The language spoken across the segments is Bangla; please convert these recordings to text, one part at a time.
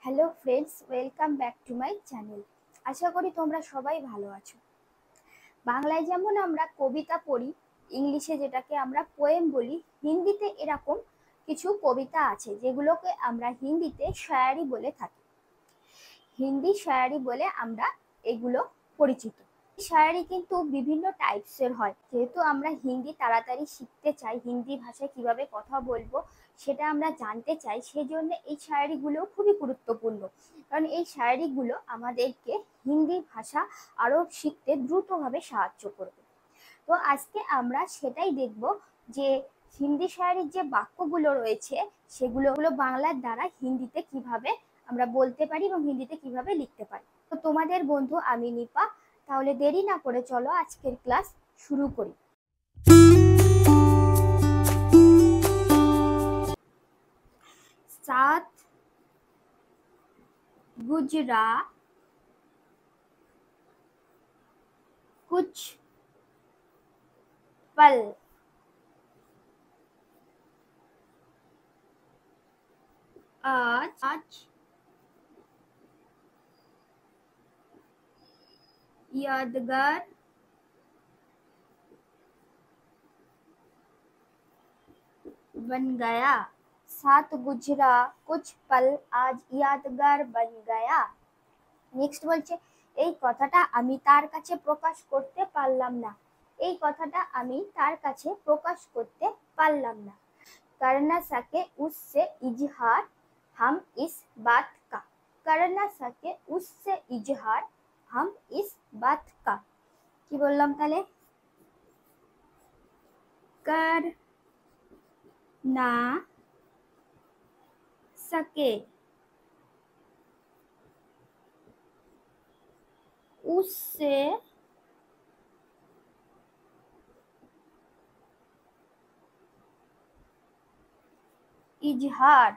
Hello friends, welcome back to my channel. আশা করি তোমরা সবাই ভালো আছো। বাংলায় যেমন আমরা কবিতা পড়ি, ইংলিশে যেটাকে আমরা পোয়েম বলি, হিন্দিতে এরকম কিছু কবিতা আছে যেগুলোকে আমরা হিন্দিতে শায়ারি বলে থাকি। হিন্দি শায়ারি বলে আমরা এগুলো পরিচিত। শায়ারি কিন্তু বিভিন্ন টাইপসের হয়। যেহেতু আমরা হিন্দি তাড়াতাড়ি শিখতে চাই, হিন্দি ভাষায় কিভাবে কথা বলবো সেটা আমরা জানতে চাই, সেজন্য এই শায়ারিগুলো খুবই গুরুত্বপূর্ণ। কারণ এই শায়ারিগুলো আমাদেরকে হিন্দি ভাষা আরো শিখতে দ্রুতভাবে সাহায্য করবে। তো আজকে আমরা সেটাই দেখব যে হিন্দি শায়ারির যে বাক্যগুলো রয়েছে সেগুলো বাংলার দ্বারা হিন্দিতে কিভাবে আমরা বলতে পারি এবং হিন্দিতে কিভাবে লিখতে পারি। তো তোমাদের বন্ধু আমি নিপা। তাহলে দেরি না করে চলো আজকের ক্লাস শুরু করি। साथ गुजरा कुछ पल, आज यादगार बन गया। साथ गुजरा कुछ पल आज यादगार बन गया। নেক্সট বলছে এই কথাটা আমি তার কাছে প্রকাশ করতে পারলাম না। এই কথাটা আমি তার কাছে প্রকাশ করতে পারলাম না। कर न सके उससे इजहार हम इस बात का। कर न सके उससे इजहार हम इस बात का। কি বললাম তাহলে? कर ना सके उससे इजहार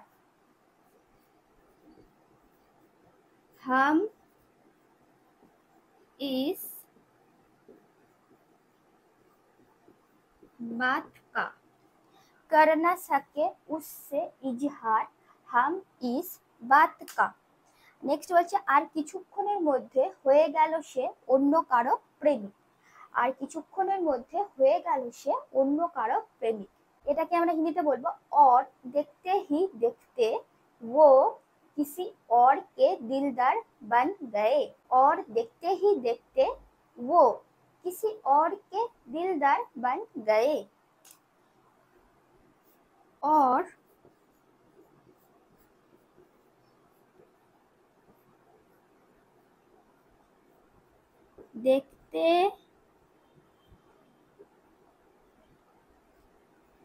हम इस बात का। कर न सके उससे इजहार हम इस बात का। নেক্সট বলছে আর কিছুক্ষণের মধ্যে হয়ে গেল সে অন্য কারো প্রেমিক। আর কিছুক্ষণের মধ্যে হয়ে গেল সে অন্য কারো প্রেমিক। এটাকে আমরা হিন্দিতে বলবো और देखते ही देखते वो किसी और के दिलदार बन गए। और देखते ही देखते वो किसी और के दिलदार बन गए। और देखते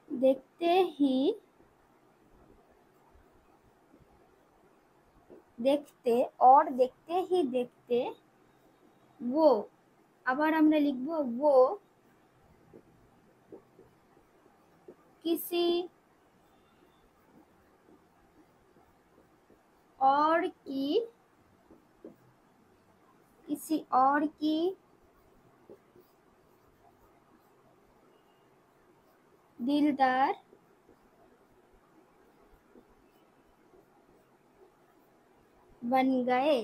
देखते ही देखते और देखते ही देखते वो, আবার আমরা লিখবো वो किसी और की दिलदार बन गए।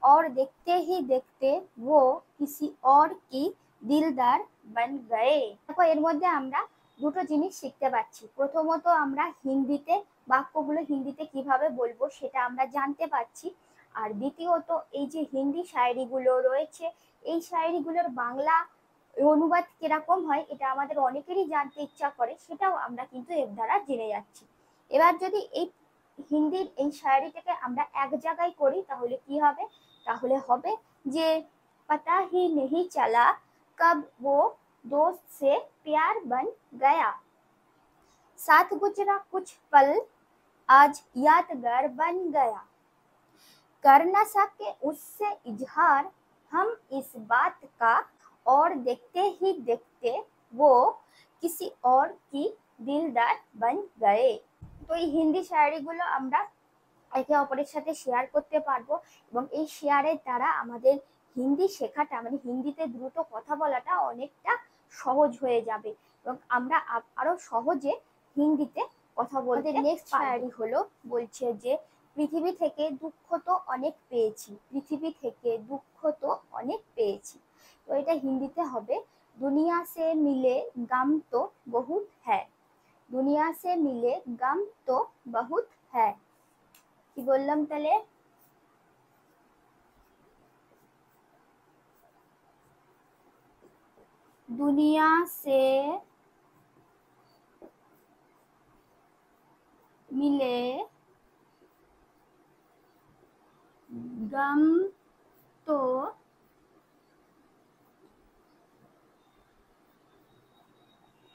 और देखते ही देखते वो किसी और की দিলদার बन गए। দেখো এর মধ্যে আমরা দুটো জিনিস শিখতে পাচ্ছি। প্রথমত আমরা হিন্দিতে বাক্যগুলো হিন্দিতে কিভাবে বলবো সেটা আমরা জানতে পারছি। আর দ্বিতীয়ত এই যে হিন্দি শায়রিগুলো রয়েছে এই শায়রিগুলোর বাংলা অনুবাদ কিরকম হয় এটা আমাদের অনেকেরই জানতে ইচ্ছা করে, সেটাও আমরা কিন্তু এর দ্বারা জেনে যাচ্ছি। এবার যদি এই হিন্দির এই শায়রিটাকে আমরা এক জায়গায় করি তাহলে কি হবে? তাহলে হবে যে पता ही नहीं चला कब वो दोस्त से प्यार बन गया। साथ गुजरा कुछ पल आज यादगार बन गया। कर न सके उससे इजहार हम इस बात का। और देखते ही देखते वो किसी और की दिलदार बन गए। তো এই হিন্দি শায়রিগুলো আমরা একে অপরের সাথে শেয়ার করতে পারবো এবং এই শেয়ারের দ্বারা আমাদের হিন্দি শেখাটা মানে হিন্দিতে দ্রুত কথা বলাটা অনেকটা সহজ হয়ে যাবে এবং আমরা আরো সহজে হিন্দিতে কথা বলতে। নেক্সট শায়রি হলো বলছে যে পৃথিবী থেকে দুঃখ তো অনেক পেয়েছি, পৃথিবী থেকে দুঃখ তো অনেক পেয়েছি। তো এটা হিন্দিতে হবে দুনিয়া সে মিলে গম তো বহুত হ্যায়। দুনিয়া সে মিলে গম তো বহুত হ্যায়। কি বললাম তাহলে? दुनिया से मिले गम तो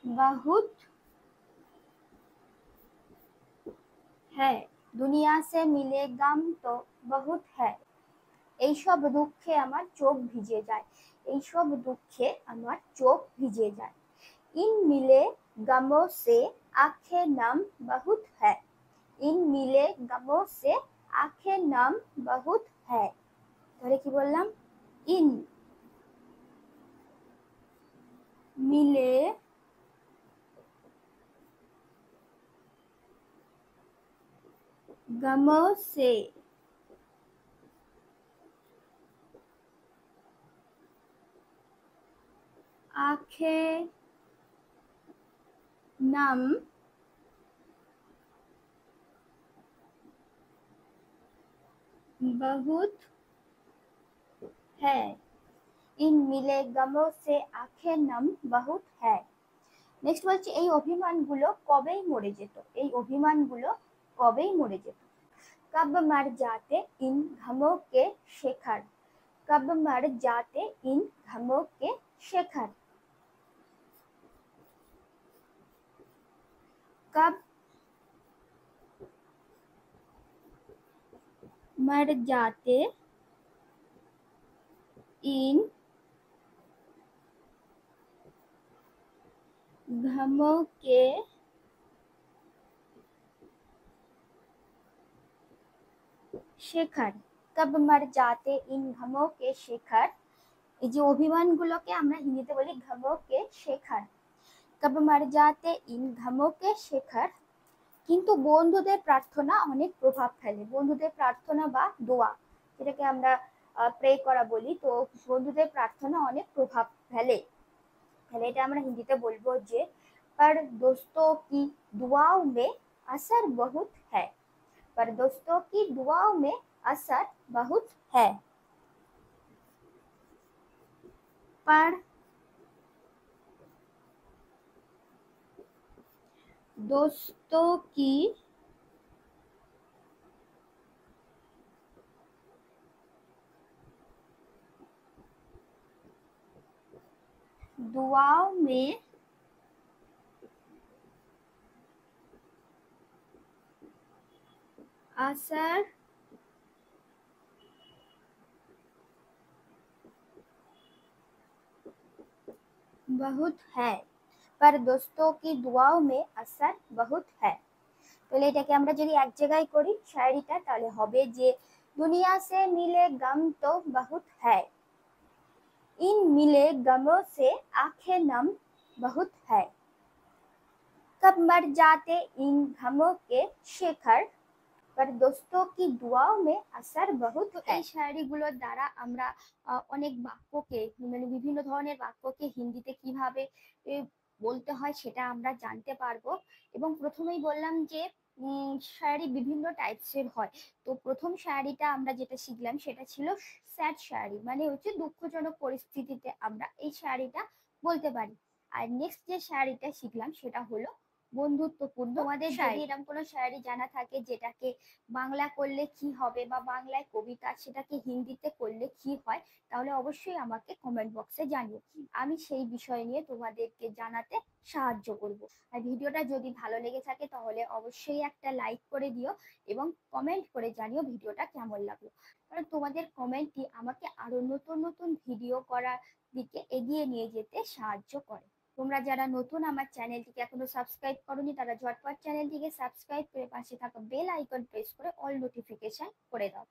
बहुत है। দুনিয়া সে মিলে গাম তো বহুত হ্যায়। এইসব দুঃখে আমার চোখ ভিজে যায়, এইসব দুঃখে আমার চোখ ভিজে যায়। इन मिले गमों से आंखें नम बहुत है। इन मिले गमों से आंखें नम बहुत है। তাহলে কি বললাম? ইন মিলে गमों से आंखें नम बहुत है। इन मिले गमों से आंखें नम बहुत है। নেক্সট বলছি এই অভিমানগুলো কবেই মরে যেত, এই অভিমানগুলো কবেই মরে যেত। कब मर जाते इन घमों के शेखर। कब मर जाते इन घमों के शेखर। कब मर जाते इन घमों के শেখার। কব মর যাতে ইন ঘমো কে শেখার। এই যে অভিমানগুলোকে আমরা হিন্দিতে বলি ঘমো কে শেখার। কব মর যাতে ইন ঘমো কে শেখার। কিন্তু বন্ধুদের প্রার্থনা অনেক প্রভাব ফেলে। বন্ধুদের প্রার্থনা বা দোয়া, যেটাকে আমরা প্রে করা বলি, তো বন্ধুদের প্রার্থনা অনেক প্রভাব ফেলে। তাহলে এটা আমরা হিন্দিতে বলবো যে पर दोस्तों की दुआओं में असर बहुत है। पर दोस्तों की दुआओं में असर बहुत है। पर दोस्तों की दुआओं में असर बहुत है। पर दोस्तों की दुआओं में असर बहुत है। তাহলে এটাকে আমরা যদি এক জায়গায় করি শায়রিটা, তাহলে হবে যে দুনিয়া সে মিলে গম তো বহুত হ্যায়। इन मिले गमों से आंखें नम बहुत है। कब मर जाते इन घमों के शेखर। पर दोस्तों की दुआओं में असर बहुत है। এই শায়রিগুলোর দ্বারা আমরা অনেক বাক্যকে, মানে বিভিন্ন ধরনের বাক্যকে হিন্দিতে কিভাবে বলতে হয় সেটা আমরা জানতে পারবো। এবং প্রথমেই বললাম যে শায়রি বিভিন্ন টাইপসের হয়। তো প্রথম শায়রিটা আমরা যেটা শিখলাম সেটা ছিল স্যাড শায়রি, মানে হচ্ছে দুঃখজনক পরিস্থিতিতে আমরা এই শায়রিটা বলতে পারি। আর নেক্সট যে শায়রিটা শিখলাম সেটা হলো বন্ধুত্বপূর্ণ। তোমাদের যদি এরকম কোনো শায়রি জানা থাকে যেটাকে বাংলা করলে কি হবে বা বাংলায় কবিতা সেটাকে হিন্দিতে করলে কি হয়, তাহলে অবশ্যই আমাকে কমেন্ট বক্সে জানিও। আমি সেই বিষয় নিয়ে তোমাদেরকে জানাতে সাহায্য করব। আর ভিডিওটা যদি ভালো লেগে থাকে তাহলে অবশ্যই একটা লাইক করে দিও এবং কমেন্ট করে জানিও ভিডিওটা কেমন লাগলো। কারণ তোমাদের কমেন্টই আমাকে আরো নতুন নতুন ভিডিও করার দিকে এগিয়ে নিয়ে যেতে সাহায্য করে। তোমরা যারা নতুন আমার চ্যানেলটিকে এখনো সাবস্ক্রাইব করোনি তারা ঝটপট চ্যানেলটিকে সাবস্ক্রাইব করে পাশে থাকা বেল আইকন প্রেস করে অল নোটিফিকেশন করে দাও।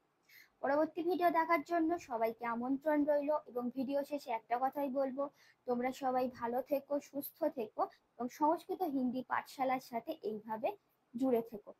পরবর্তী ভিডিও দেখার জন্য সবাইকে আমন্ত্রণ রইল এবং ভিডিও শেষে একটা কথাই বলবো, তোমরা সবাই ভালো থেকো, সুস্থ থেকো এবং সংস্কৃত হিন্দি পাঠশালার সাথে এইভাবে জুড়ে থেকো।